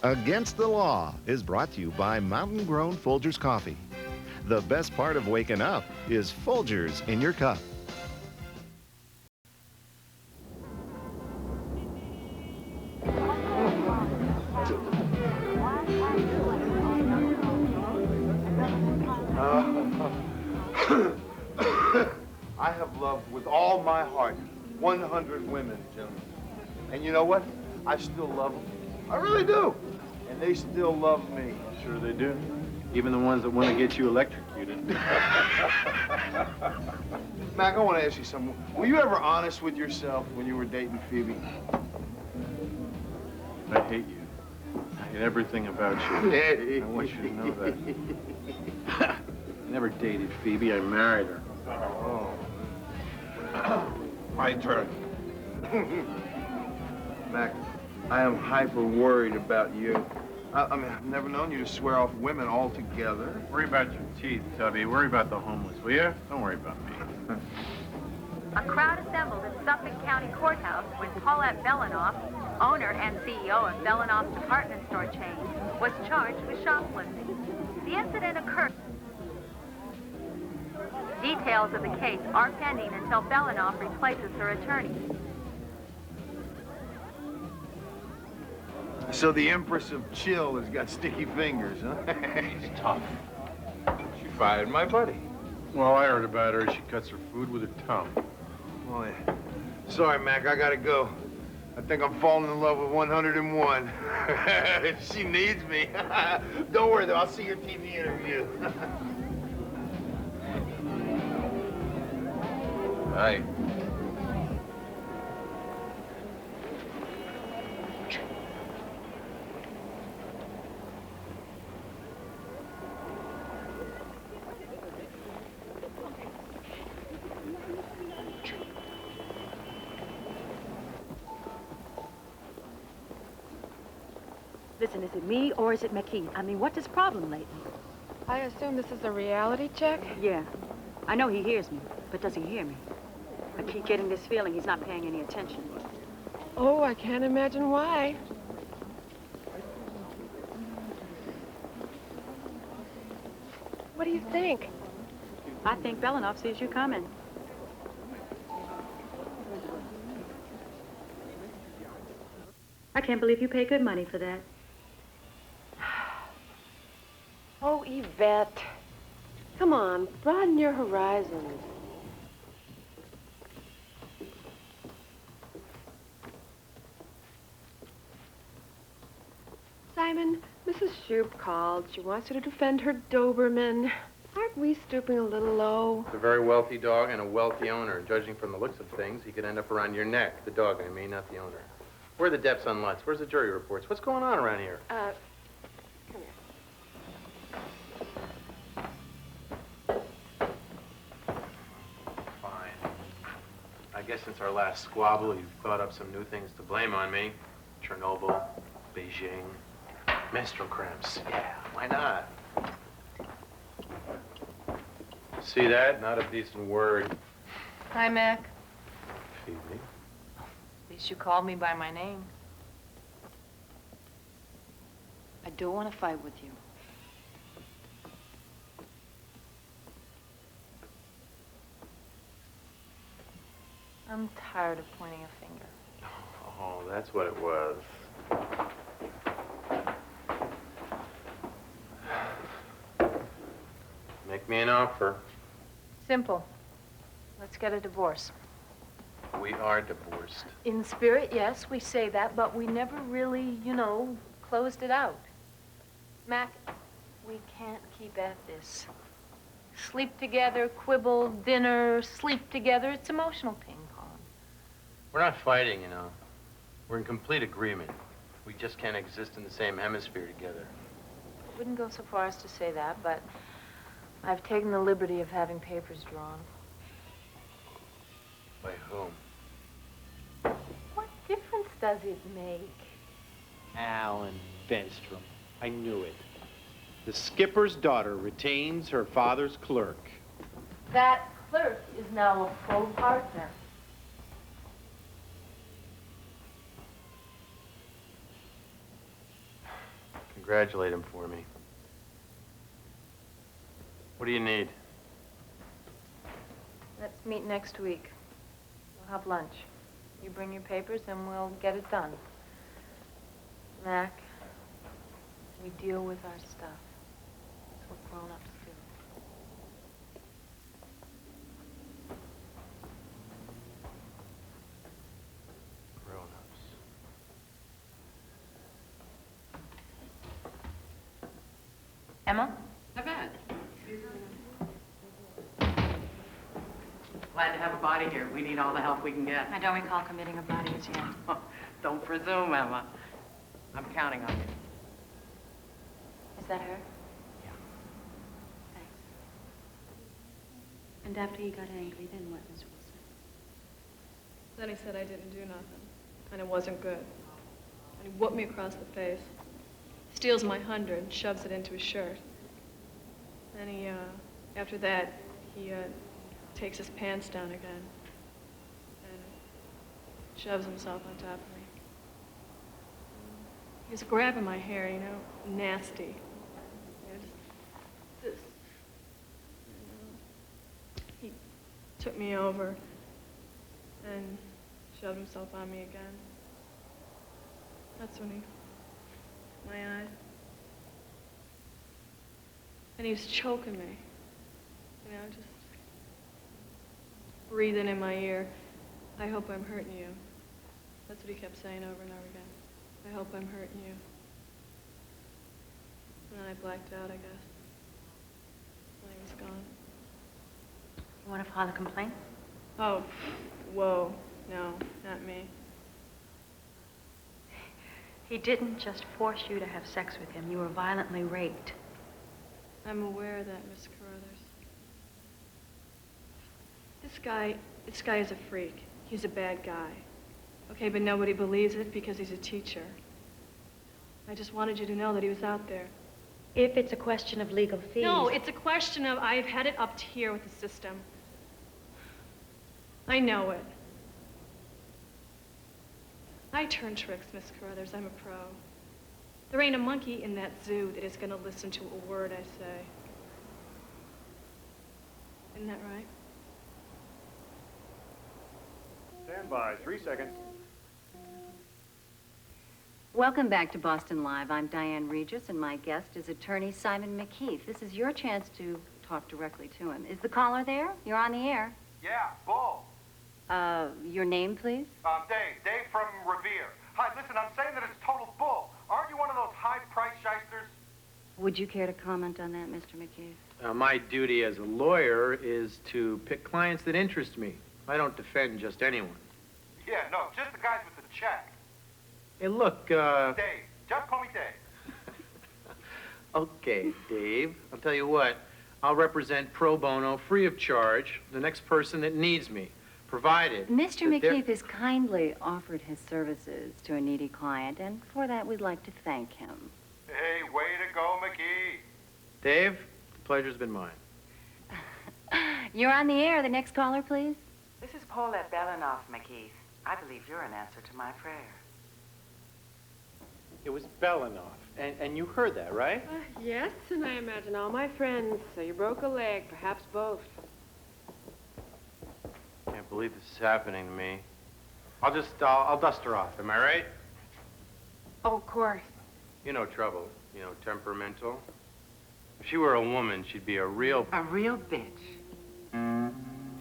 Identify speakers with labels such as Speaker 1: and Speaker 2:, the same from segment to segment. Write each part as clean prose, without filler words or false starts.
Speaker 1: Against the Law is brought to you by Mountain Grown Folgers Coffee. The best part of waking up is Folgers in your cup.
Speaker 2: I have loved with all my heart 100 women, gentlemen. And you know what? I still love them. I really do. And they still love me.
Speaker 3: Sure they do. Even the ones that want to get you electrocuted.
Speaker 2: Mac, I want to ask you something. Were you ever honest with yourself when you were dating Phoebe?
Speaker 3: I hate you. I hate everything about you. I want you to know that. I never dated Phoebe. I married her.
Speaker 2: Oh. My turn. Mac, I am hyper worried about you. I mean, I've never known you to swear off women altogether.
Speaker 3: Worry about your teeth, Tubby. Worry about the homeless, will you? Don't worry about me.
Speaker 4: A crowd assembled in Suffolk County Courthouse when Paulette Belanoff, owner and CEO of Belanoff's department store chain, was charged with shoplifting. The incident occurred. Details of the case are pending until Belanoff replaces her attorney.
Speaker 2: So the Empress of Chill has got sticky fingers, huh?
Speaker 3: She's tough.
Speaker 2: She fired my buddy.
Speaker 3: Well, I heard about her. She cuts her food with her tongue.
Speaker 2: Oh, yeah. Sorry, Mac, I gotta go. I think I'm falling in love with 101. She needs me. Don't worry, though. I'll see your TV interview. Hi.
Speaker 5: Listen, is it me or is it MacHeath? I mean, what's his problem lately?
Speaker 6: I assume this is a reality check?
Speaker 5: Yeah. I know he hears me, but does he hear me? I keep getting this feeling he's not paying any attention.
Speaker 6: Oh, I can't imagine why. What do you think?
Speaker 5: I think Belanoff sees you coming. I can't believe you pay good money for that.
Speaker 6: Oh, Yvette. Come on, broaden your horizons. Simon, Mrs. Shoup called. She wants you to defend her Doberman. Aren't we stooping a little low?
Speaker 7: It's a very wealthy dog and a wealthy owner. Judging from the looks of things, he could end up around your neck. The dog, I mean, not the owner. Where are the depths on Lutz? Where's the jury reports? What's going on around here?
Speaker 6: Come here.
Speaker 7: Fine. I guess since our last squabble, you've thought up some new things to blame on me. Chernobyl, Beijing, menstrual cramps. Yeah, why not? See that? Not a decent word.
Speaker 8: Hi, Mac.
Speaker 7: Phoebe.
Speaker 8: At least you called me by my name.
Speaker 5: I don't want to fight with you.
Speaker 8: I'm tired of pointing a finger.
Speaker 7: Oh, that's what it was. Make me an offer.
Speaker 8: Simple. Let's get a divorce.
Speaker 7: We are divorced.
Speaker 8: In spirit, yes, we say that, but we never really, you know, closed it out. Mac, we can't keep at this. Sleep together, quibble, dinner, sleep together. It's emotional ping pong.
Speaker 7: We're not fighting, you know. We're in complete agreement. We just can't exist in the same hemisphere together.
Speaker 8: Wouldn't go so far as to say that, but I've taken the liberty of having papers drawn.
Speaker 7: By whom?
Speaker 8: What difference does it make?
Speaker 9: Alan Benstrom. I knew it. The skipper's daughter retains her father's clerk.
Speaker 8: That clerk is now a full partner.
Speaker 7: Congratulate him for me. What do you need?
Speaker 8: Let's meet next week. We'll have lunch. You bring your papers and we'll get it done. Mac, we deal with our stuff. That's what grown-ups do.
Speaker 7: Grown-ups.
Speaker 4: Emma?
Speaker 10: Not bad. Glad to have a body here. We need all the help we can get.
Speaker 5: I don't recall committing a body as yet.
Speaker 10: Don't presume, Emma. I'm counting on you.
Speaker 5: Is that her?
Speaker 10: Yeah.
Speaker 5: Thanks. And after he got angry, then what, Miss Wilson?
Speaker 6: Then he said I didn't do nothing, and it wasn't good. And he whooped me across the face. Steals my 100, shoves it into his shirt. Then he, after that, he, takes his pants down again and shoves himself on top of me. He was grabbing my hair, you know, nasty. You know, just this. You know. He took me over and shoved himself on me again. That's when he, my eye. And he was choking me, you know, just breathing in my ear. I hope I'm hurting you. That's what he kept saying over and over again. I hope I'm hurting you. And then I blacked out, I guess. When he was gone.
Speaker 5: You want to file a complaint?
Speaker 6: Oh, whoa. No, not me.
Speaker 5: He didn't just force you to have sex with him. You were violently raped.
Speaker 6: I'm aware of that, Miss Carruthers. This guy is a freak. He's a bad guy. Okay, but nobody believes it because he's a teacher. I just wanted you to know that he was out there.
Speaker 5: If it's a question of legal fees...
Speaker 6: No, it's a question of I've had it up to here with the system. I know it. I turn tricks, Miss Carruthers. I'm a pro. There ain't a monkey in that zoo that is going to listen to a word I say. Isn't that right?
Speaker 3: Stand by, 3 seconds.
Speaker 11: Welcome back to Boston Live. I'm Diane Regis, and my guest is attorney Simon MacHeath. This is your chance to talk directly to him. Is the caller there? You're on the air.
Speaker 12: Yeah, Bull.
Speaker 11: Your name, please?
Speaker 12: Dave from Revere. Hi, listen, I'm saying that it's total bull. Aren't you one of those high-price shysters?
Speaker 11: Would you care to comment on that, Mr. MacHeath?
Speaker 7: My duty as a lawyer is to pick clients that interest me. I don't defend just anyone.
Speaker 12: Yeah, no, just the guys with the check.
Speaker 7: Hey, look,
Speaker 12: Dave. Just call me Dave.
Speaker 7: Okay, Dave. I'll tell you what. I'll represent pro bono, free of charge, the next person that needs me, provided...
Speaker 11: Mr. MacHeath has kindly offered his services to a needy client, and for that, we'd like to thank him.
Speaker 12: Hey, way to go, McGee.
Speaker 7: Dave, the pleasure's been mine.
Speaker 11: You're on the air. The next caller, please.
Speaker 10: This is Paulette Belanoff, MacHeath. I believe you're an answer to my prayer.
Speaker 9: It was Belanoff, and you heard that, right?
Speaker 6: Yes, and I imagine all my friends. So you broke a leg, perhaps both.
Speaker 7: Can't believe this is happening to me. I'll dust her off, am I right?
Speaker 11: Oh, of course.
Speaker 7: You know trouble, you know, temperamental. If she were a woman, she'd be a real...
Speaker 10: A real bitch.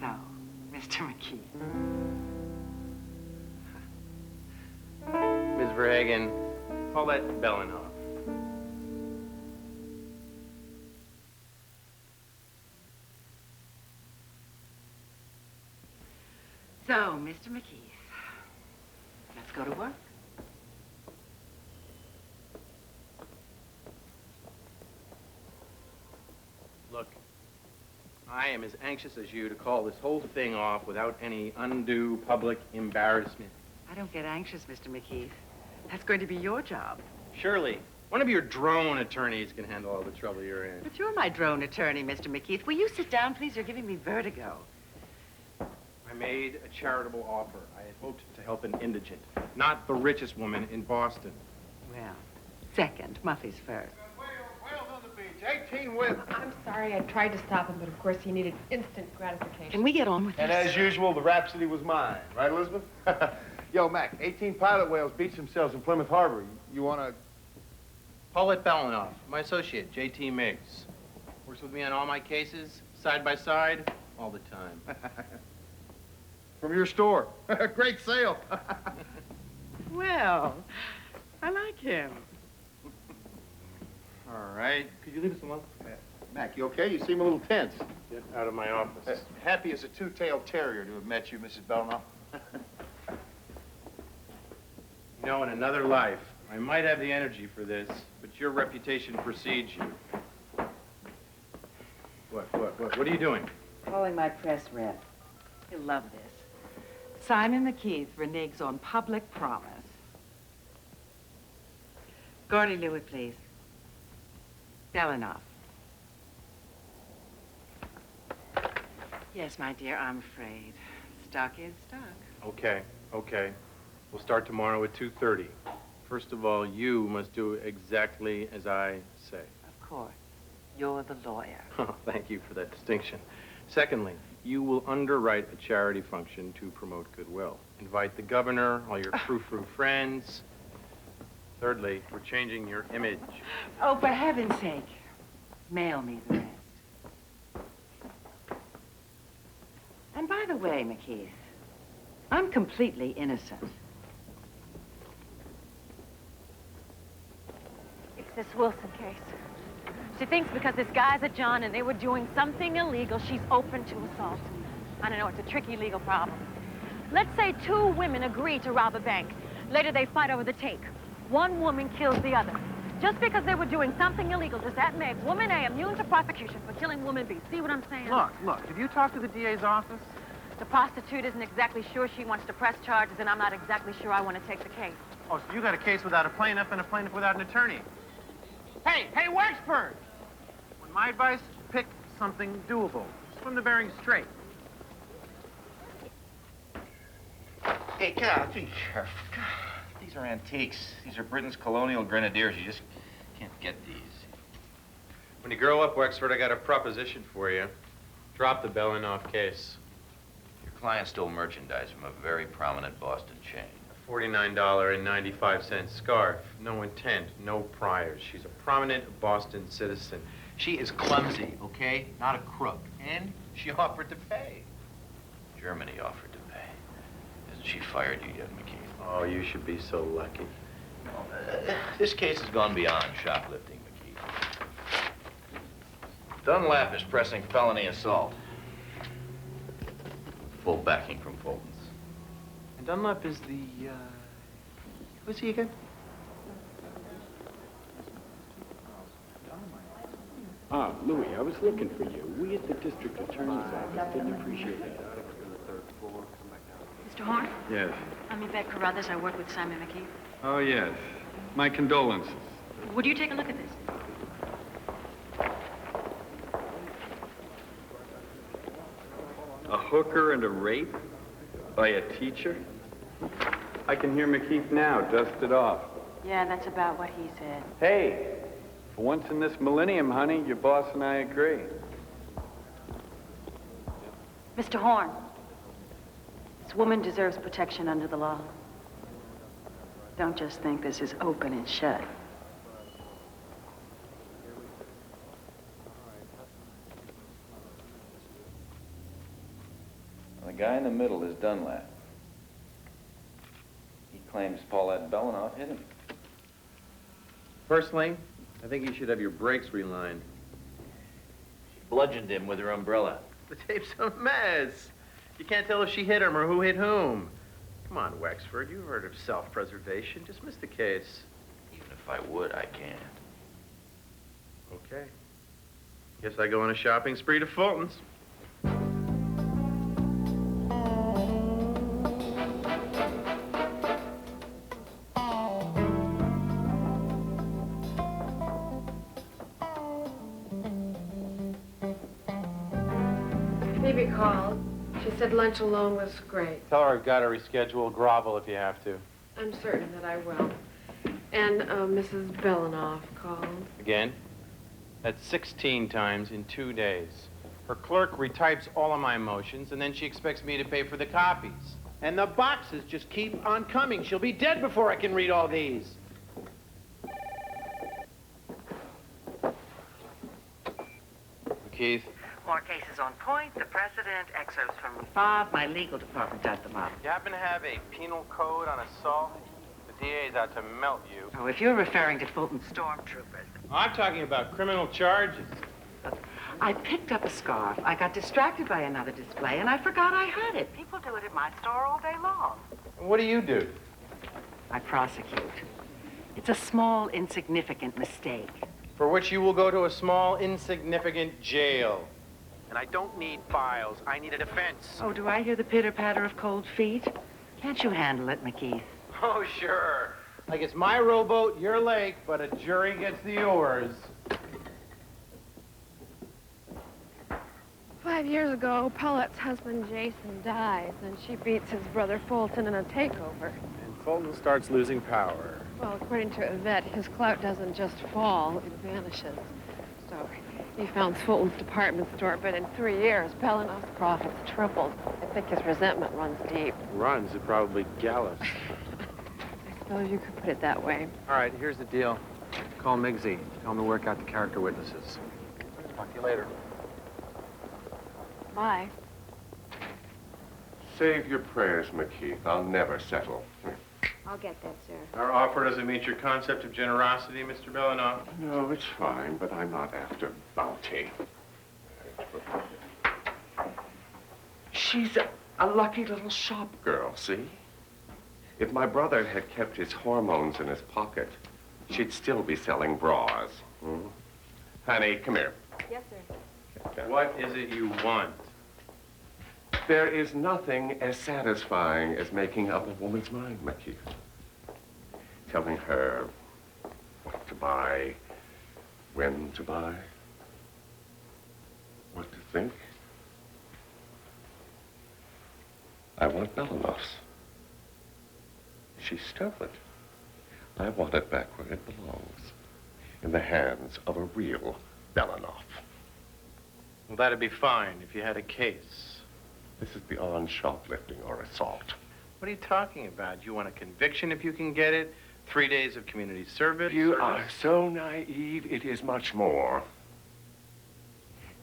Speaker 10: So, Mr. MacHeath.
Speaker 7: Ms. Verhagen, Paulette Belanoff.
Speaker 10: So, Mr. MacHeath, let's go to work.
Speaker 7: Look, I am as anxious as you to call this whole thing off without any undue public embarrassment.
Speaker 10: I don't get anxious, Mr. MacHeath. That's going to be your job.
Speaker 7: Surely, one of your drone attorneys can handle all the trouble you're in.
Speaker 10: But you're my drone attorney, Mr. MacHeath. Will you sit down, please? You're giving me vertigo.
Speaker 7: I made a charitable offer. I had hoped to help an indigent, not the richest woman in Boston.
Speaker 10: Well, second. Muffy's first.
Speaker 2: Whales on the beach, 18 with.
Speaker 13: I'm sorry, I tried to stop him, but of course he needed instant gratification.
Speaker 10: Can we get on with this?
Speaker 2: And as usual, the rhapsody was mine. Right, Elizabeth? Yo, Mac, 18 pilot whales beach themselves in Plymouth Harbor. You want to...
Speaker 7: Paulette Belanoff, my associate, J.T. Miggs. Works with me on all my cases, side by side, all the time.
Speaker 2: From your store. Great sale.
Speaker 10: Well, I like him.
Speaker 7: All right. Could you leave us alone?
Speaker 2: Mac, you okay? You seem a little tense.
Speaker 3: Get out of my office.
Speaker 2: Happy as a two-tailed terrier to have met you, Mrs. Belknap.
Speaker 7: You know, in another life, I might have the energy for this, but your reputation precedes you. What are you doing?
Speaker 10: Calling my press rep. He'll love this. Simon MacHeath reneges on public promise. Gordy Lewitt, please. Belanoff. Yes, my dear, I'm afraid. Stock is stock.
Speaker 7: Okay. We'll start tomorrow at 2:30. First of all, you must do exactly as I say.
Speaker 10: Of course. You're the lawyer.
Speaker 7: Oh, thank you for that distinction. Secondly, you will underwrite a charity function to promote goodwill. Invite the governor, all your frou-frou friends. Thirdly, we're changing your image.
Speaker 10: Oh, for heaven's sake, mail me the rest. And by the way, MacHeath, I'm completely innocent.
Speaker 5: It's this Wilson case. She thinks because this guy's a John and they were doing something illegal, she's open to assault. I don't know, it's a tricky legal problem. Let's say two women agree to rob a bank. Later they fight over the take. One woman kills the other. Just because they were doing something illegal, does that make woman A immune to prosecution for killing woman B? See what I'm saying?
Speaker 3: Look, have you talked to the DA's office?
Speaker 5: The prostitute isn't exactly sure she wants to press charges, and I'm not exactly sure I want to take the case.
Speaker 3: Oh, so you got a case without a plaintiff and a plaintiff without an attorney. Hey, Wexford! Well, my advice, pick something doable. Swim the Bering Strait.
Speaker 14: Hey, God, be careful. God, these are antiques. These are Britain's colonial grenadiers. You just can't get these.
Speaker 7: When you grow up, Wexford, I got a proposition for you. Drop the Belanoff case.
Speaker 14: Your client stole merchandise from a very prominent Boston chain.
Speaker 7: A $49.95 scarf. No intent, no priors. She's a prominent Boston citizen.
Speaker 14: She is clumsy, okay? Not a crook. And she offered to pay. Germany offered to pay. Hasn't she fired you yet, MacHeath?
Speaker 7: Oh, you should be so lucky.
Speaker 14: This case has gone beyond shoplifting, MacHeath. Dunlap is pressing felony assault. Full backing from Fulton's.
Speaker 7: And Dunlap is the, who's he again?
Speaker 9: Ah, Louis, I was looking for you. We at the district attorney's office didn't appreciate it.
Speaker 5: Mr. Horn?
Speaker 9: Yes.
Speaker 5: I'm Yvette Carruthers. I work with Simon MacHeath.
Speaker 9: Oh, yes. My condolences.
Speaker 5: Would you take a look at this?
Speaker 9: A hooker and a rape? By a teacher? I can hear MacHeath now, dust it off.
Speaker 5: Yeah, that's about what he said.
Speaker 9: Hey, for once in this millennium, honey, your boss and I agree.
Speaker 5: Mr. Horn, this woman deserves protection under the law. Don't just think this is open and shut.
Speaker 14: The guy in the middle is Dunlap. He claims Paulette Belanoff hit him.
Speaker 7: Personally, I think you should have your brakes relined.
Speaker 14: She bludgeoned him with her umbrella.
Speaker 7: The tape's a mess. You can't tell if she hit him or who hit whom. Come on, Wexford, you've heard of self-preservation. Dismiss the case.
Speaker 14: Even if I would, I can't.
Speaker 7: Okay. Guess I go on a shopping spree to Fulton's.
Speaker 13: Phoebe called. She said lunch alone was great.
Speaker 3: Tell her I've got to reschedule. Grovel if you have to.
Speaker 13: I'm certain that I will. And Mrs. Belanoff called.
Speaker 7: Again? That's 16 times in 2 days. Her clerk retypes all of my motions, and then she expects me to pay for the copies. And the boxes just keep on coming. She'll be dead before I can read all these. MacHeath.
Speaker 10: More cases on point, the president, excerpts from the file. My legal department dug them up.
Speaker 7: You happen to have a penal code on assault? The DA's out to melt you.
Speaker 10: Oh, if you're referring to Fulton stormtroopers.
Speaker 7: I'm talking about criminal charges.
Speaker 10: I picked up a scarf. I got distracted by another display, and I forgot I had it. People do it at my store all day long.
Speaker 7: What do you do?
Speaker 10: I prosecute. It's a small, insignificant mistake.
Speaker 7: For which you will go to a small, insignificant jail. And I don't need files. I need a defense.
Speaker 10: Oh, do I hear the pitter-patter of cold feet? Can't you handle it, MacHeath?
Speaker 7: Oh, sure. Like it's my rowboat, your lake, but a jury gets the oars.
Speaker 13: 5 years ago, Paulette's husband, Jason, dies, and she beats his brother, Fulton, in a takeover.
Speaker 7: And Fulton starts losing power.
Speaker 13: Well, according to Yvette, his clout doesn't just fall, it vanishes. So he founds Fulton's department store, but in 3 years, Belanoff's profits tripled. I think his resentment runs deep.
Speaker 7: Runs, it probably gallops.
Speaker 13: I suppose you could put it that way.
Speaker 3: All right, here's the deal. Call Miggsy. Tell him to work out the character witnesses. Talk to you later.
Speaker 13: Bye.
Speaker 15: Save your prayers, MacHeath. I'll never settle.
Speaker 4: I'll get that, sir.
Speaker 7: Our offer doesn't meet your concept of generosity, Mr. Belanoff.
Speaker 15: No, it's fine, but I'm not after bounty. She's a lucky little shop girl, see? If my brother had kept his hormones in his pocket, she'd still be selling bras. Hmm? Honey, come here.
Speaker 4: Yes, sir.
Speaker 7: What is it you want?
Speaker 15: There is nothing as satisfying as making up a woman's mind, MacHeath. Telling her what to buy, when to buy, what to think. I want Belanoff's. She stole it. I want it back where it belongs, in the hands of a real Belanoff.
Speaker 7: Well, that'd be fine if you had a case.
Speaker 15: This is beyond shoplifting or assault.
Speaker 7: What are you talking about? You want a conviction if you can get it? 3 days of community service?
Speaker 15: You are so naive, it is much more.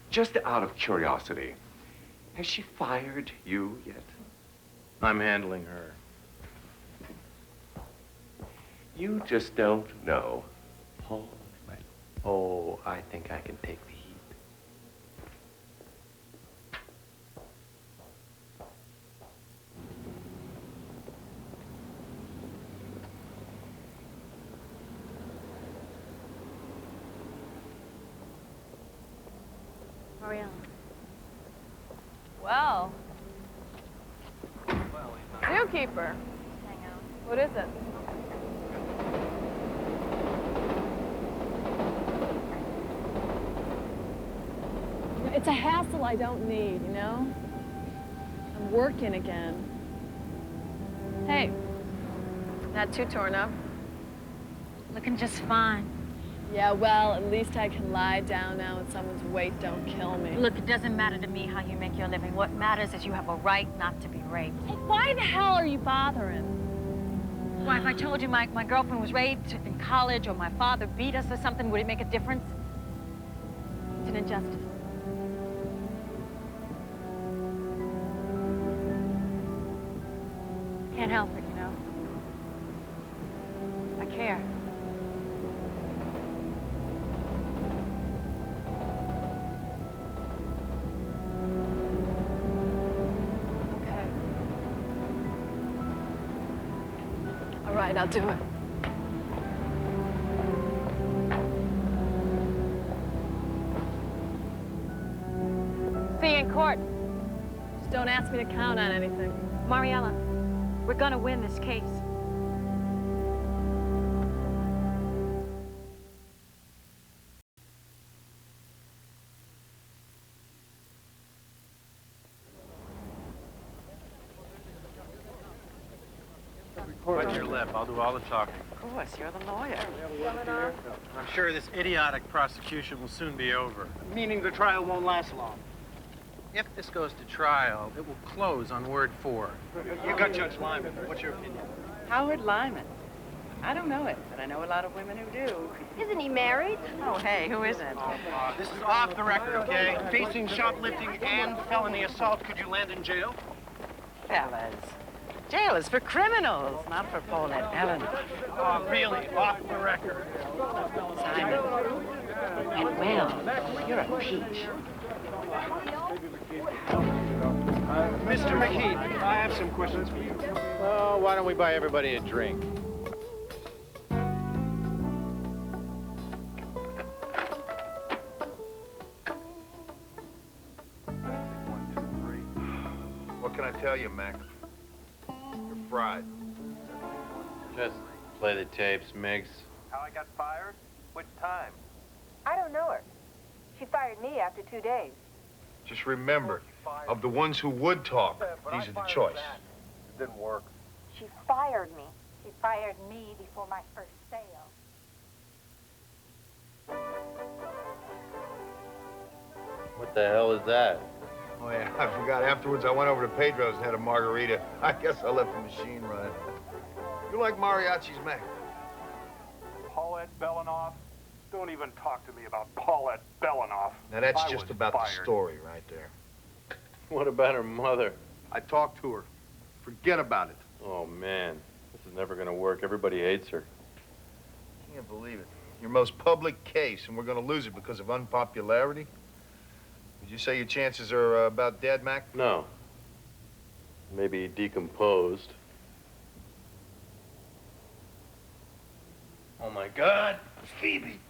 Speaker 15: Just out of curiosity, has she fired you yet?
Speaker 7: I'm handling her.
Speaker 15: You just don't know Paul.
Speaker 7: Oh, I think I can take the heat.
Speaker 5: Mariella. Well.
Speaker 13: Zookeeper.
Speaker 5: Hang out.
Speaker 13: What is it? It's a hassle I don't need, you know? I'm working again. Hey, not too torn up.
Speaker 5: Looking just fine.
Speaker 13: Yeah, well, at least I can lie down now and someone's weight don't kill me.
Speaker 5: Look, it doesn't matter to me how you make your living. What matters is you have a right not to be raped.
Speaker 13: Hey, why the hell are you bothering?
Speaker 5: Why, if I told you my girlfriend was raped in college or my father beat us or something, would it make a difference? It's an injustice. Can't help it, you know. I care.
Speaker 13: Okay. All right, I'll do it. See you in court. Just don't ask me to count on anything.
Speaker 5: Mariella, we're gonna win this case.
Speaker 3: Bite your lip. I'll do all the talking.
Speaker 10: Of course, you're the lawyer.
Speaker 3: I'm sure this idiotic prosecution will soon be over.
Speaker 16: Meaning the trial won't last long.
Speaker 3: If this goes to trial, it will close on word 4.
Speaker 16: You got Judge Lyman. What's your opinion?
Speaker 10: Howard Lyman. I don't know it, but I know a lot of women who do.
Speaker 5: Isn't he married?
Speaker 10: Oh, hey, who isn't?
Speaker 16: This is off the record, okay? Facing shoplifting and felony assault, could you land in jail?
Speaker 10: Fellas, jail is for criminals, not for Paulette Eleanor.
Speaker 16: Oh, really? Off the record.
Speaker 10: Simon. And Will, you're a peach.
Speaker 16: Mr. MacHeath, I have some questions for you.
Speaker 3: Well, why don't we buy everybody a drink?
Speaker 2: What can I tell you, Mac? You're fried.
Speaker 7: Just play the tapes, Miggs.
Speaker 12: How I got fired? Which time?
Speaker 4: I don't know her. She fired me after 2 days.
Speaker 2: Just remember, of the ones who would talk, these are the choice.
Speaker 12: It didn't work.
Speaker 4: She fired me. She fired me before my first sale.
Speaker 7: What the hell is that?
Speaker 2: Oh, yeah, I forgot. Afterwards, I went over to Pedro's and had a margarita. I guess I left the machine running. You like mariachis, Mac?
Speaker 12: Paulette Belanoff? Don't even talk to me about Paulette Belanoff.
Speaker 2: Now, that's
Speaker 12: I
Speaker 2: just
Speaker 12: was
Speaker 2: about
Speaker 12: fired.
Speaker 2: the story right there.
Speaker 7: What about her mother?
Speaker 2: I talked to her. Forget about it.
Speaker 7: Oh, man. This is never gonna work. Everybody hates her.
Speaker 2: Can't believe it. Your most public case, and we're going to lose it because of unpopularity? Would you say your chances are about dead, Mac?
Speaker 7: No. Maybe decomposed. Oh, my God.
Speaker 2: Phoebe!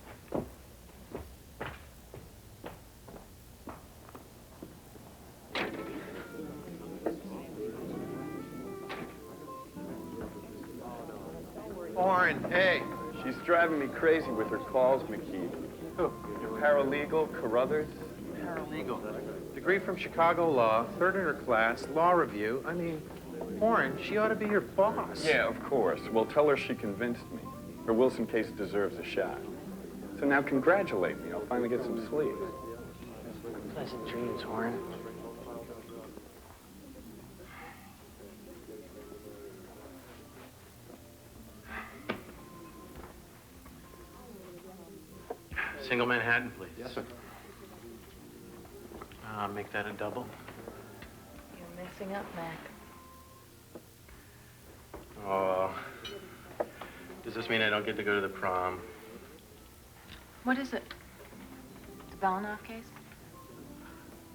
Speaker 3: Warren, hey.
Speaker 9: She's driving me crazy with her calls, MacHeath.
Speaker 3: Who?
Speaker 9: Your paralegal, Carruthers.
Speaker 3: Paralegal. Degree from Chicago Law, third in her class, law review. I mean, Warren, she ought to be your boss.
Speaker 9: Yeah, of course. Well, tell her she convinced me. Her Wilson case deserves a shot. So now congratulate me. I'll finally get some sleep.
Speaker 3: Pleasant dreams, Warren. Single Manhattan, please.
Speaker 9: Yes, sir.
Speaker 3: Make that a double.
Speaker 8: You're messing up, Mac.
Speaker 3: Oh. Does this mean I don't get to go to the prom?
Speaker 8: What is it? The Belanoff case?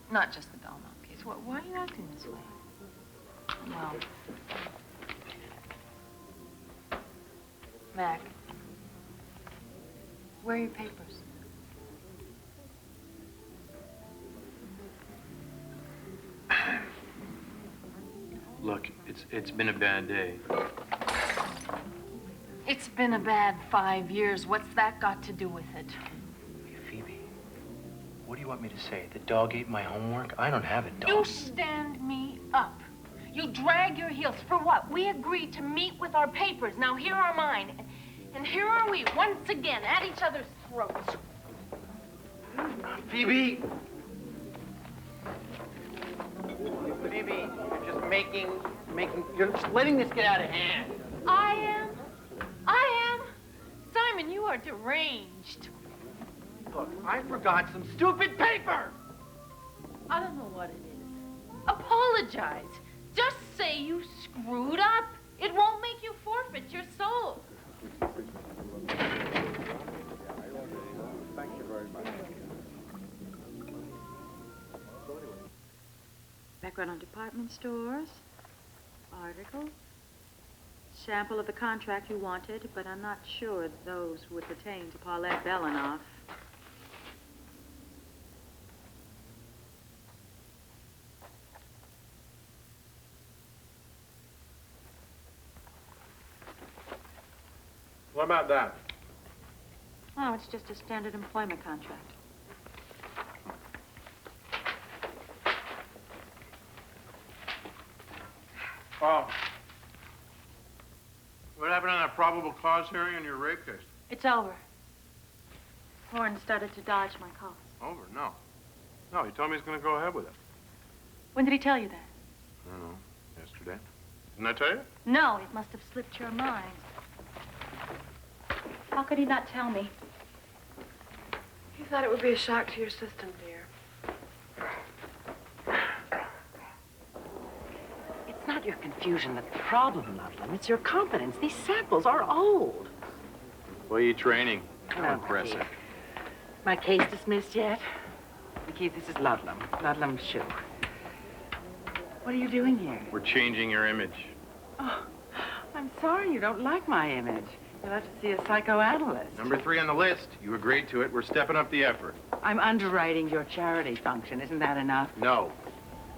Speaker 8: Not just the Belanoff case. Why are you acting this way? No. Mac, where are your papers?
Speaker 3: Look, it's been a bad day.
Speaker 8: It's been a bad 5 years. What's that got to do with it?
Speaker 3: Hey, Phoebe, what do you want me to say? The dog ate my homework? I don't have a dog.
Speaker 8: You stand me up. You drag your heels. For what? We agreed to meet with our papers. Now here are mine. And here are we, once again, at each other's throats.
Speaker 3: Phoebe! Phoebe, you're just you're just letting this get out of hand.
Speaker 8: I am. Simon, you are deranged.
Speaker 3: Look, I forgot some stupid paper!
Speaker 8: I don't know what it is. Apologize. Just say you screwed up. It won't make you forfeit your soul.
Speaker 9: Thank you very much.
Speaker 11: Background on department stores, article, sample of the contract you wanted, but I'm not sure those would pertain to Paulette Belanoff.
Speaker 3: What about that?
Speaker 11: Oh, it's just a standard employment contract.
Speaker 3: Oh.
Speaker 7: What happened on that probable cause hearing on your rape case?
Speaker 5: It's over. Horn started to dodge my calls.
Speaker 7: Over? No. No, he told me he's going to go ahead with it.
Speaker 5: When did he tell you that?
Speaker 7: I don't know. Yesterday. Didn't I tell you?
Speaker 5: No, it must have slipped your mind. How could he not tell me?
Speaker 13: He thought it would be a shock to your system, dear.
Speaker 10: It's not your confusion that's the problem, Loveland. It's your competence. These samples are old.
Speaker 7: Employee training.
Speaker 10: Hello,
Speaker 7: How impressive.
Speaker 10: MacHeath. My case dismissed yet? MacHeath, this is Ludlam. Ludlam Shoe. What are you doing here?
Speaker 7: We're changing your image.
Speaker 10: Oh, I'm sorry you don't like my image. You'll have to see a psychoanalyst.
Speaker 7: Number 3 on the list. You agreed to it. We're stepping up the effort.
Speaker 10: I'm underwriting your charity function. Isn't that enough?
Speaker 7: No.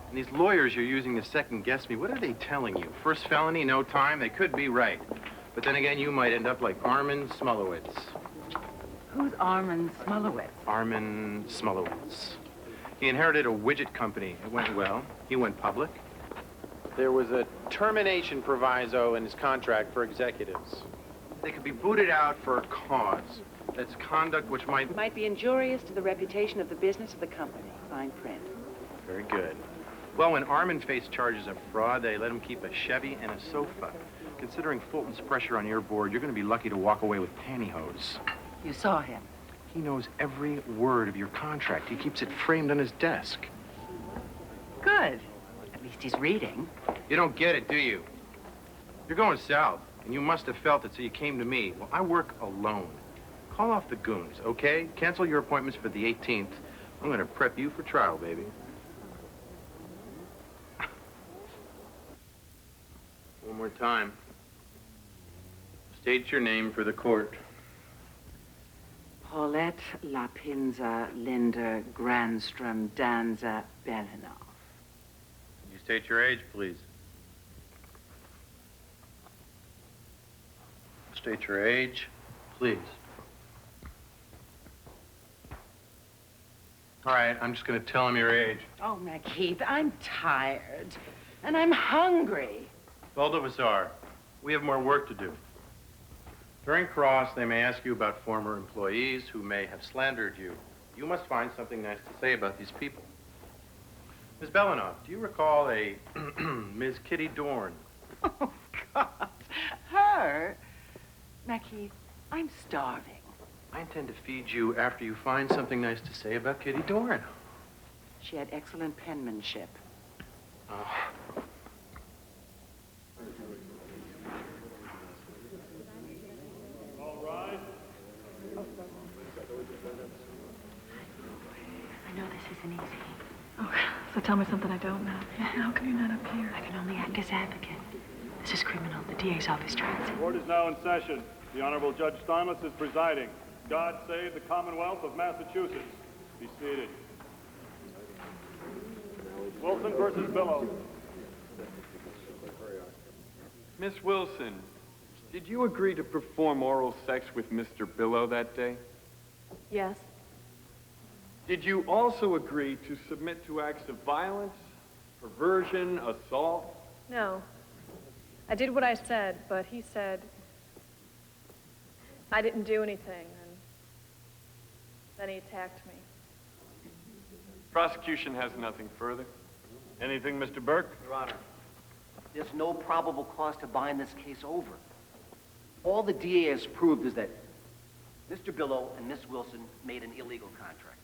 Speaker 7: And these lawyers you're using to second-guess me, what are they telling you? First felony, no time? They could be right. But then again, you might end up like Armin Smulowitz.
Speaker 10: Who's Armin Smulowitz?
Speaker 7: Armin Smulowitz. He inherited a widget company. It went well. He went public. There was a termination proviso in his contract for executives. They could be booted out for a cause. That's conduct which might
Speaker 10: be injurious to the reputation of the business of the company. Fine print.
Speaker 7: Very good. Well, when Armin faced charges of fraud, they let him keep a Chevy and a sofa. Considering Fulton's pressure on your board, you're going to be lucky to walk away with pantyhose.
Speaker 10: You saw him.
Speaker 7: He knows every word of your contract. He keeps it framed on his desk.
Speaker 10: Good. At least he's reading.
Speaker 7: You don't get it, do you? You're going south, and you must have felt it, so you came to me. Well, I work alone. Call off the goons, okay? Cancel your appointments for the 18th. I'm going to prep you for trial, baby. One more time. State your name for the court.
Speaker 10: Paulette Lapinza Linder Grandstrom Danza Belinoff.
Speaker 7: You state your age, please. State your age, please. All right, I'm just going to tell him your age.
Speaker 10: Oh, MacHeath, I'm tired. And I'm hungry.
Speaker 7: Both of us are. We have more work to do. During cross, they may ask you about former employees who may have slandered you. You must find something nice to say about these people. Miss Belinoff, do you recall a Ms. Kitty Dorn?
Speaker 10: Oh, God. Her? MacHeath, I'm starving.
Speaker 7: I intend to feed you after you find something nice to say about Kitty Dorn.
Speaker 10: She had excellent penmanship.
Speaker 5: I know this isn't easy.
Speaker 6: Oh, so tell me something I don't know. How come you're not up here?
Speaker 5: I can only act as advocate. This is criminal. The DA's office tries it.
Speaker 17: Court is now in session. The Honorable Judge Steinmetz is presiding. God save the Commonwealth of Massachusetts. Be seated. Wilson versus Billow.
Speaker 9: Miss Wilson, did you agree to perform oral sex with Mr. Billow that day?
Speaker 6: Yes.
Speaker 9: Did you also agree to submit to acts of violence, perversion, assault?
Speaker 6: No. I did what I said, but he said I didn't do anything, and then he attacked me.
Speaker 9: Prosecution has nothing further.
Speaker 17: Anything, Mr. Burke?
Speaker 18: Your Honor, there's no probable cause to bind this case over. All the DA has proved is that Mr. Billow and Miss Wilson made an illegal contract.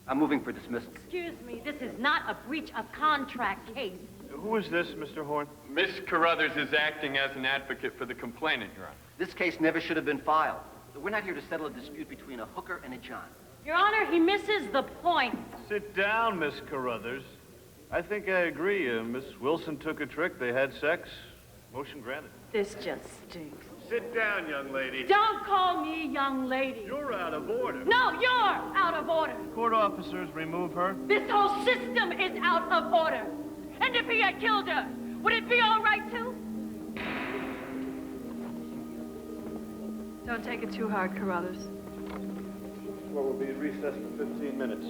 Speaker 18: I'm moving for dismissal.
Speaker 5: Excuse me, this is not a breach of contract case.
Speaker 17: Who is this, Mr. Horn?
Speaker 9: Miss Carruthers is acting as an advocate for the complainant, Your Honor.
Speaker 18: This case never should have been filed. We're not here to settle a dispute between a hooker and a John.
Speaker 5: Your Honor, he misses the point.
Speaker 17: Sit down, Miss Carruthers. I think I agree. Miss Wilson took a trick. They had sex. Motion granted.
Speaker 5: This just stinks.
Speaker 17: Sit down, young lady.
Speaker 5: Don't call me young lady.
Speaker 17: You're out of order.
Speaker 5: No, you're out of order.
Speaker 17: Court officers, remove her.
Speaker 5: This whole system is out of order. And if he had killed her, would it be all right too?
Speaker 6: Don't take it too hard, Carruthers.
Speaker 17: Court will be in recess for 15 minutes.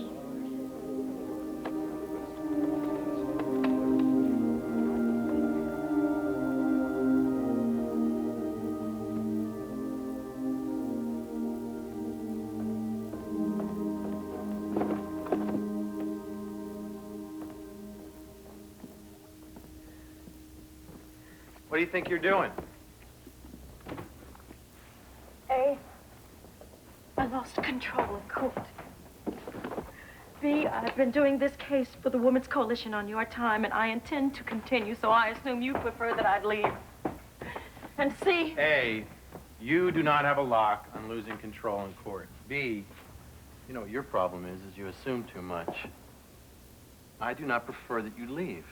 Speaker 7: What do you think you're doing?
Speaker 5: A, I lost control in court. B, I've been doing this case for the Women's Coalition on your time, and I intend to continue, so I assume you prefer that I'd leave. And C...
Speaker 7: A, you do not have a lock on losing control in court. B, you know what your problem is you assume too much. I do not prefer that you leave.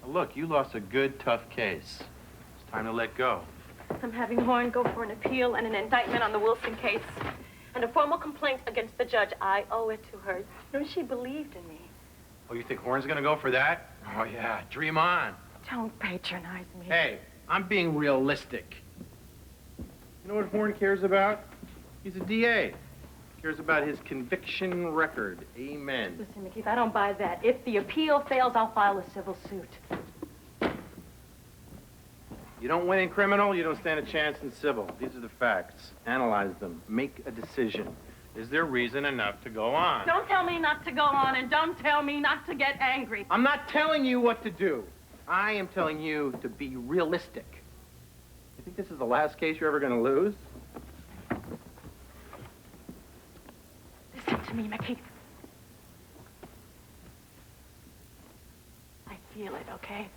Speaker 7: Now look, you lost a good, tough case. It's time to let go.
Speaker 5: I'm having Horn go for an appeal and an indictment on the Wilson case. And a formal complaint against the judge. I owe it to her. You know, she believed in me.
Speaker 7: Oh, you think Horn's gonna go for that? Oh, yeah, dream on.
Speaker 5: Don't patronize me.
Speaker 7: Hey, I'm being realistic. You know what Horn cares about? He's a DA. Cares about his conviction record. Amen.
Speaker 5: Listen, MacHeath, I don't buy that. If the appeal fails, I'll file a civil suit.
Speaker 7: You don't win in criminal, you don't stand a chance in civil. These are the facts. Analyze them. Make a decision. Is there reason enough to go on?
Speaker 5: Don't tell me not to go on, and don't tell me not to get angry.
Speaker 7: I'm not telling you what to do. I am telling you to be realistic. You think this is the last case you're ever going to lose?
Speaker 5: Listen to me, MacHeath. I feel it, okay?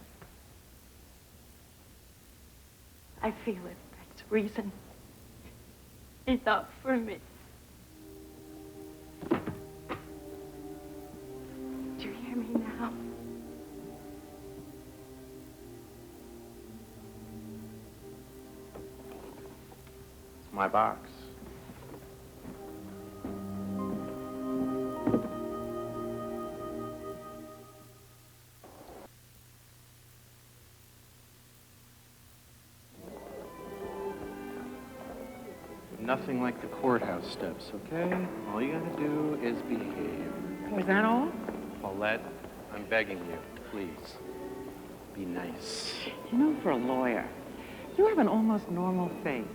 Speaker 5: I feel it. That's reason enough for me. Do you hear me now?
Speaker 7: It's my box. Nothing like the courthouse steps, okay? All you gotta do is behave.
Speaker 10: Is that all?
Speaker 7: Paulette, I'm begging you, please. Be nice.
Speaker 10: You know, for a lawyer, you have an almost normal face.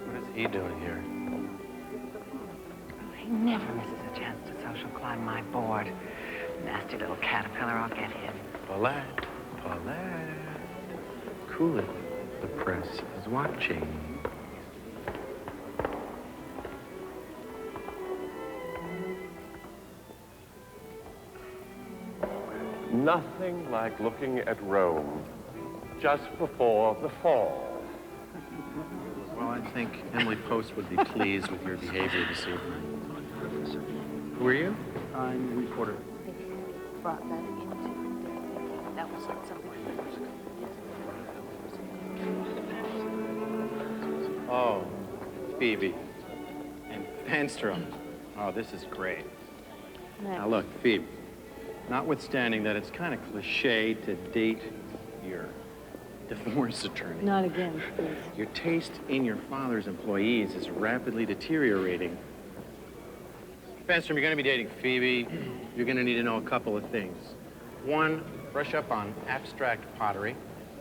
Speaker 7: What is he doing here?
Speaker 10: He never misses a chance to social climb my board. Nasty little caterpillar, I'll get him.
Speaker 7: Paulette, Paulette. Cool it. The press is watching.
Speaker 15: Nothing like looking at Rome just before the fall.
Speaker 7: Well, I think Emily Post would be pleased with your behavior this evening. Who are you? I'm a reporter.
Speaker 11: Brought that into that was something.
Speaker 7: Oh, Phoebe. And Fanstrom. Oh, this is great. Now look, Phoebe, notwithstanding that it's kind of cliche to date your divorce attorney.
Speaker 11: Not again, please.
Speaker 7: Your taste in your father's employees is rapidly deteriorating. Fanstrom, you're going to be dating Phoebe. You're going to need to know a couple of things. One, brush up on abstract pottery.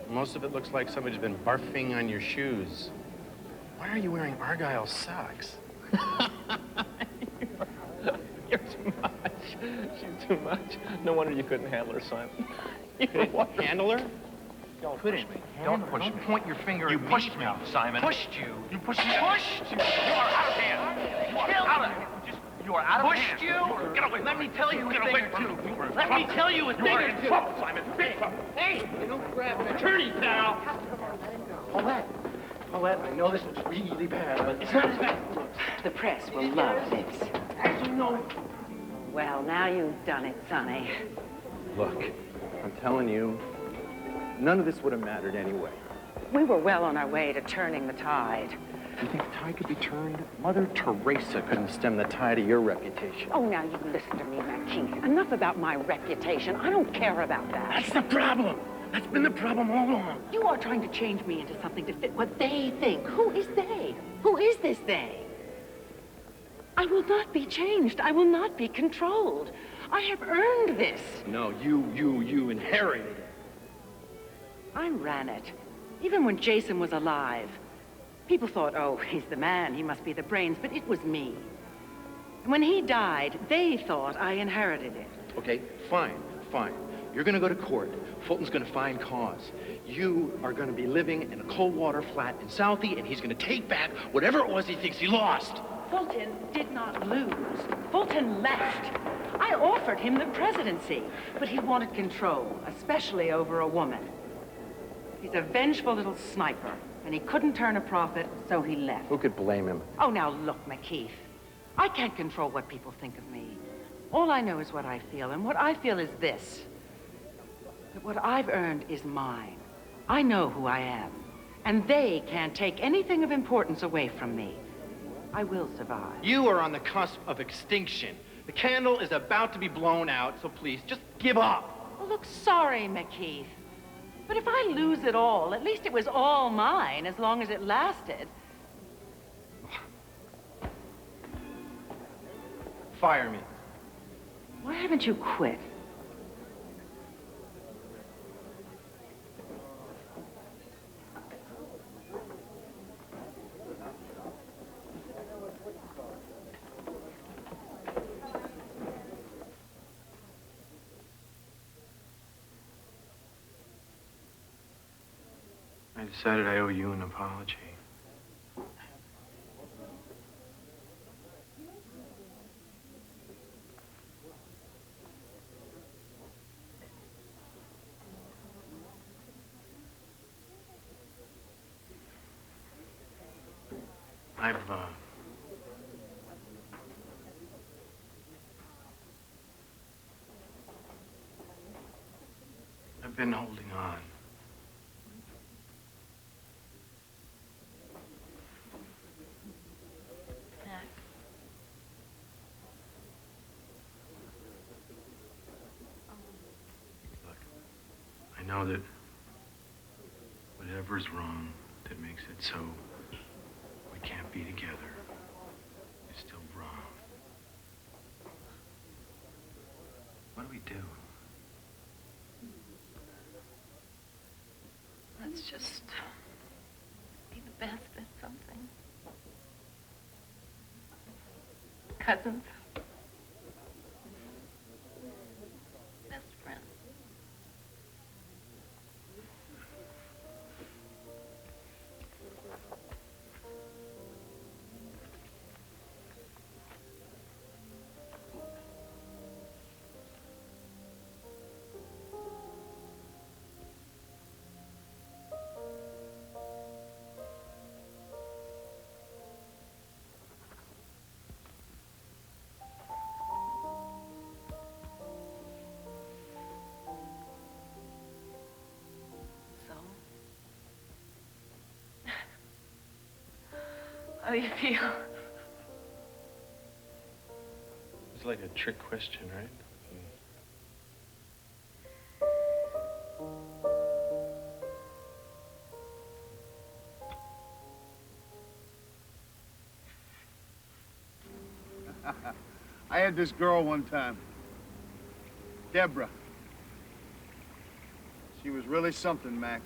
Speaker 7: Most of it looks like somebody's been barfing on your shoes. Why are you wearing Argyle socks?
Speaker 19: You're too much. She's too much. No wonder you couldn't handle her, Simon. You
Speaker 7: Couldn't handle her?
Speaker 19: Don't
Speaker 7: Couldn't.
Speaker 19: push me.
Speaker 7: Don't push me.
Speaker 19: Don't point your finger
Speaker 14: You
Speaker 19: at me.
Speaker 14: pushed me, Simon.
Speaker 19: Pushed you.
Speaker 14: You pushed me.
Speaker 19: Pushed you. You are out of hand. You are out of hand. You are out of hand.
Speaker 14: Pushed you?
Speaker 19: Get away. Let me tell you a
Speaker 14: Get
Speaker 19: thing
Speaker 14: away
Speaker 19: or
Speaker 14: from
Speaker 19: two.
Speaker 14: me.
Speaker 19: Let me tell you a thing
Speaker 14: You are
Speaker 19: or
Speaker 14: in
Speaker 19: two.
Speaker 14: trouble, Simon. Big trouble.
Speaker 19: Hey, you don't grab me. Attorney, pal. Paulette. Paulette, I know this is really bad, but it's not as bad as it looks.
Speaker 10: The press will love this.
Speaker 19: As you know.
Speaker 10: Well, now you've done it, Sonny.
Speaker 7: Look, I'm telling you, none of this would have mattered anyway.
Speaker 10: We were well on our way to turning the tide.
Speaker 7: You think the tide could be turned? Mother Teresa couldn't stem the tide of your reputation.
Speaker 10: Oh, now you listen to me, MacHeath. Enough about my reputation. I don't care about that.
Speaker 19: That's the problem. That's been the problem all along.
Speaker 10: You are trying to change me into something to fit what they think. Who is they? Who is this they? I will not be changed. I will not be controlled. I have earned this.
Speaker 7: No, you inherited it.
Speaker 10: I ran it. Even when Jason was alive. People thought, oh, he's the man. He must be the brains. But it was me. When he died, they thought I inherited it.
Speaker 7: Okay, fine, fine. You're gonna go to court. Fulton's gonna find cause. You are gonna be living in a cold water flat in Southie, and he's gonna take back whatever it was he thinks he lost.
Speaker 10: Fulton did not lose. Fulton left. I offered him the presidency, but he wanted control, especially over a woman. He's a vengeful little sniper, and he couldn't turn a profit, so he left.
Speaker 7: Who could blame him?
Speaker 10: Oh, now look, MacHeath. I can't control what people think of me. All I know is what I feel, and what I feel is this. That what I've earned is mine. I know who I am, and they can't take anything of importance away from me. I will survive.
Speaker 7: You are on the cusp of extinction. The candle is about to be blown out, so please, just give up.
Speaker 10: Oh, look, sorry, MacHeath. But if I lose it all, at least it was all mine as long as it lasted.
Speaker 7: Fire me.
Speaker 10: Why haven't you quit?
Speaker 7: I decided I owe you an apology. I've been holding on. I know that whatever's wrong that makes it so we can't be together is still wrong. What do we do?
Speaker 4: Let's just be the best at something. Cousins. Best friends. How do you feel?
Speaker 7: It's like a trick question, right?
Speaker 2: I had this girl one time, Deborah. She was really something, Mac.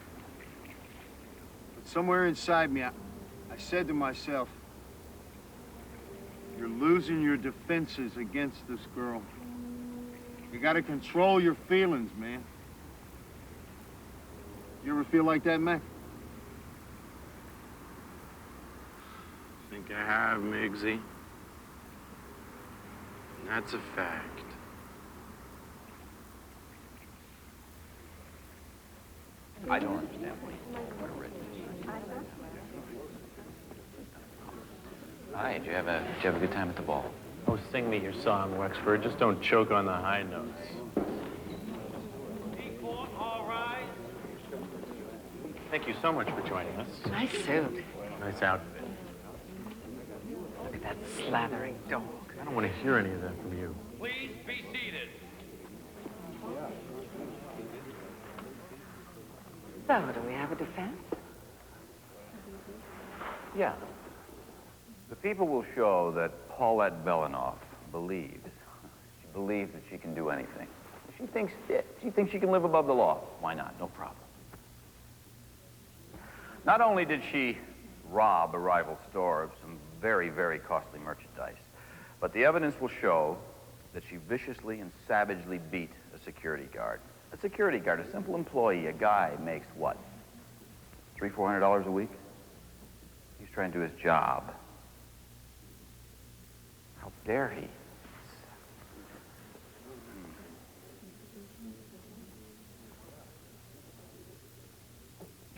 Speaker 2: But somewhere inside me, I said to myself, you're losing your defenses against this girl. You gotta control your feelings, man. You ever feel like that, Mac?
Speaker 7: Think I have, Miggsy. That's a fact.
Speaker 14: I don't understand what we're ready. Hi, did you have a good time at the ball?
Speaker 3: Oh, sing me your song, Wexford. Just don't choke on the high notes. Thank you so much for joining us.
Speaker 10: Nice suit.
Speaker 3: Nice outfit.
Speaker 10: Look at that slathering dog.
Speaker 3: I don't want to hear any of that from you.
Speaker 12: Please be seated.
Speaker 10: So, do we have a defense?
Speaker 14: Yeah. The people will show that Paulette Belanoff believes that she can do anything. She thinks she can live above the law. Why not? No problem. Not only did she rob a rival store of some very, very costly merchandise, But the evidence will show that she viciously and savagely beat a security guard. A security guard, a simple employee, a guy makes what? $300-400 a week? He's trying to do his job. How dare he?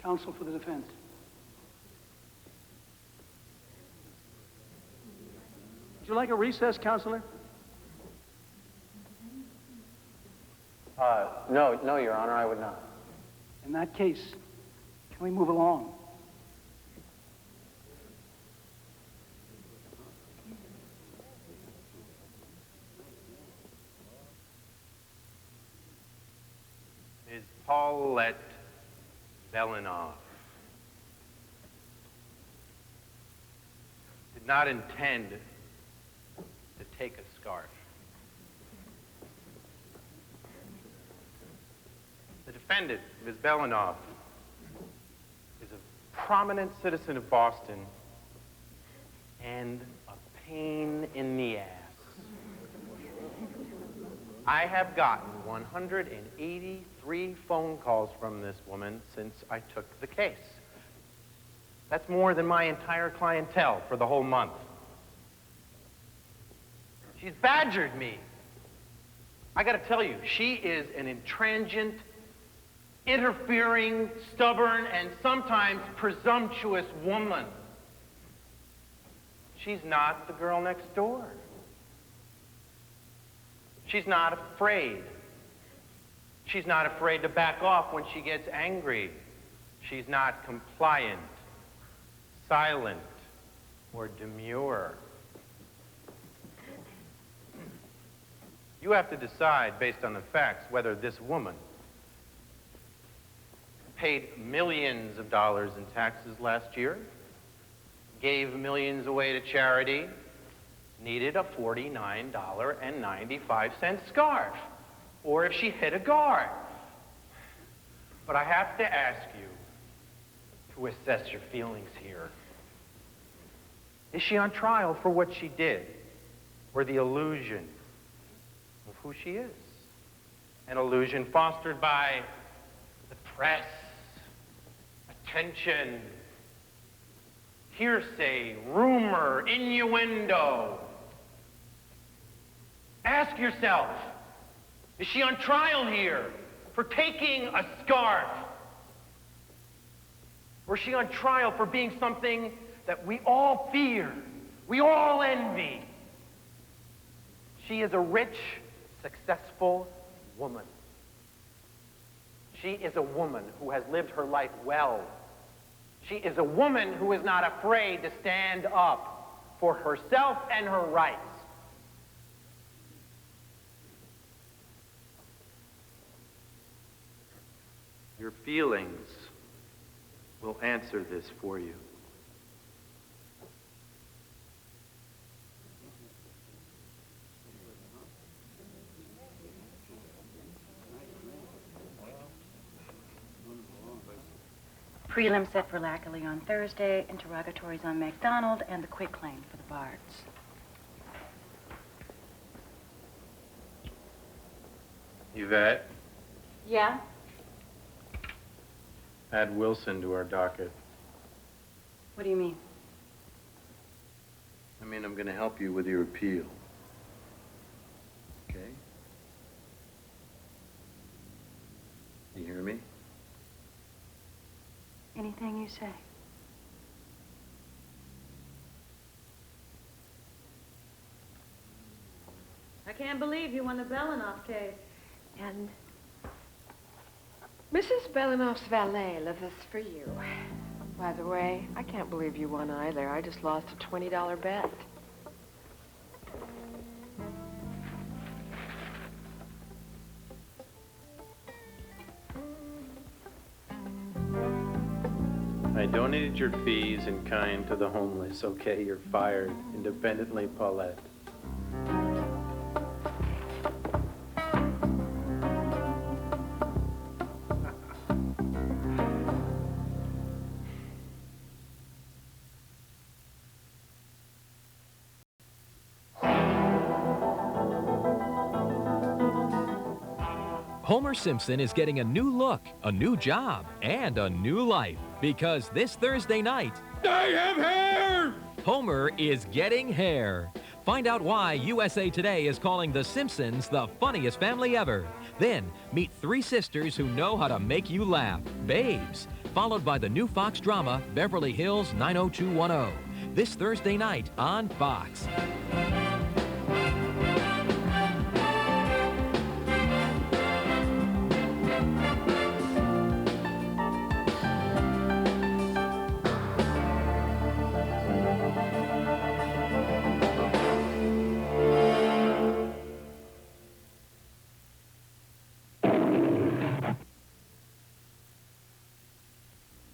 Speaker 20: Counsel for the defense. Would you like a recess, counselor?
Speaker 3: No, Your Honor, I would not.
Speaker 20: In that case, can we move along?
Speaker 7: Ms. Paulette Belanoff did not intend to take a scarf. The defendant, Ms. Belanoff, is a prominent citizen of Boston and a pain in the ass. I have gotten 183 phone calls from this woman since I took the case. That's more than my entire clientele for the whole month. She's badgered me. I gotta tell you, she is an intransigent, interfering, stubborn, and sometimes presumptuous woman. She's not the girl next door. She's not afraid. She's not afraid to back off when she gets angry. She's not compliant, silent, or demure. You have to decide, based on the facts, whether this woman paid millions of dollars in taxes last year, gave millions away to charity, needed a $49.95 scarf, or if she hit a guard. But I have to ask you to assess your feelings here. Is she on trial for what she did, or the illusion of who she is? An illusion fostered by the press, attention, hearsay, rumor, innuendo. Ask yourself, is she on trial here for taking a scarf? Or is she on trial for being something that we all fear, we all envy? She is a rich, successful woman. She is a woman who has lived her life well. She is a woman who is not afraid to stand up for herself and her rights. Your feelings will answer this for you.
Speaker 11: Prelim set for Lackley on Thursday, interrogatories on MacDonald, and the quitclaim for the Bards.
Speaker 7: Yvette,
Speaker 11: Yeah?
Speaker 7: add Wilson to our docket.
Speaker 11: What do you mean?
Speaker 7: I mean, I'm going to help you with your appeal. Okay? You hear me?
Speaker 11: Anything you say.
Speaker 5: I can't believe you won the Belanoff case.
Speaker 13: And Mrs. Belanoff's valet left this for you. By the way, I can't believe you won either. I just lost a $20 bet.
Speaker 7: I donated your fees in kind to the homeless. Okay, you're fired. Independently, Paulette.
Speaker 21: Homer Simpson is getting a new look, a new job, and a new life. Because this Thursday night, I have hair! Homer is getting hair. Find out why USA Today is calling The Simpsons the funniest family ever. Then, meet three sisters who know how to make you laugh, Babes. Followed by the new Fox drama, Beverly Hills 90210. This Thursday night on Fox.